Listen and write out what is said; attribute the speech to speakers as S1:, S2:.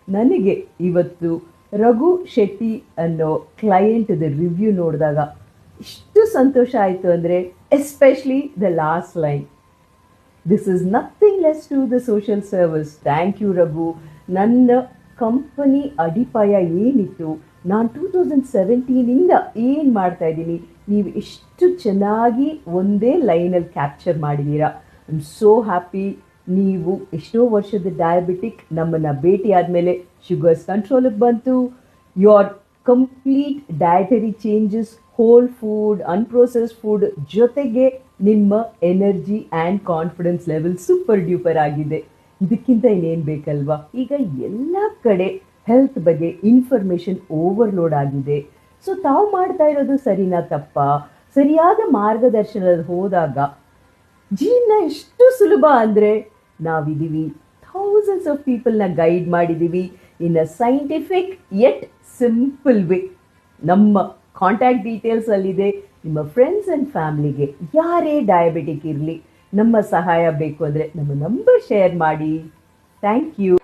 S1: ನನಗೆ ಇವತ್ತು ರಘು ಶೆಟ್ಟಿ ಅನ್ನೋ ಕ್ಲೈಂಟ್ದ ರಿವ್ಯೂ ನೋಡಿದಾಗ ಇಷ್ಟು ಸಂತೋಷ ಆಯಿತು ಅಂದರೆ especially the last line. This is nothing less to the social service. Thank you Raghu. ನನ್ನ ಕಂಪನಿ ಅಡಿಪಾಯ ಏನಿತ್ತು, ನಾನು 2017ಇಂದ ಏನು ಮಾಡ್ತಾ ಇದ್ದೀನಿ, ನೀವು ಎಷ್ಟು ಚೆನ್ನಾಗಿ ಒಂದೇ ಲೈನಲ್ಲಿ ಕ್ಯಾಪ್ಚರ್ ಮಾಡಿದ್ದೀರಾ. I am so happy. ನೀವು ಎಷ್ಟೋ ವರ್ಷದ ಡಯಾಬಿಟಿಕ್, ನಮ್ಮನ್ನು ಭೇಟಿ ಆದಮೇಲೆ ಶುಗರ್ಸ್ ಕಂಟ್ರೋಲಿಗೆ ಬಂತು. Your complete dietary changes, whole food, unprocessed food ಜೊತೆಗೆ ನಿಮ್ಮ energy and confidence level super duper ಆಗಿದೆ. ಇದಕ್ಕಿಂತ ಇನ್ನೇನು ಬೇಕಲ್ವಾ? ಈಗ ಎಲ್ಲ ಕಡೆ ಹೆಲ್ತ್ ಬಗ್ಗೆ ಇನ್ಫಾರ್ಮೇಷನ್ ಓವರ್ಲೋಡ್ ಆಗಿದೆ. ಸೊ ತಾವು ಮಾಡ್ತಾ ಇರೋದು ಸರಿನಾ ತಪ್ಪಾ? ಸರಿಯಾದ ಮಾರ್ಗದರ್ಶನದಲ್ಲಿ ಹೋದಾಗ ಜೀವನ ಎಷ್ಟು ಸುಲಭ ಅಂದರೆ ನಾವಿದ್ದೀವಿ. ಥೌಸಂಡ್ಸ್ ಆಫ್ ಪೀಪಲ್ನ ಗೈಡ್ ಮಾಡಿದ್ದೀವಿ in a scientific yet simple way. ನಮ್ಮ ಕಾಂಟ್ಯಾಕ್ಟ್ ಡೀಟೇಲ್ಸಲ್ಲಿದೆ. ನಿಮ್ಮ ಫ್ರೆಂಡ್ಸ್ ಆ್ಯಂಡ್ ಫ್ಯಾಮ್ಲಿಗೆ ಯಾರೇ ಡಯಾಬಿಟಿಕ್ ಇರಲಿ, ನಮ್ಮ ಸಹಾಯ ಬೇಕು ಅಂದರೆ ನಮ್ಮ ನಂಬರ್ ಶೇರ್ ಮಾಡಿ. Thank you.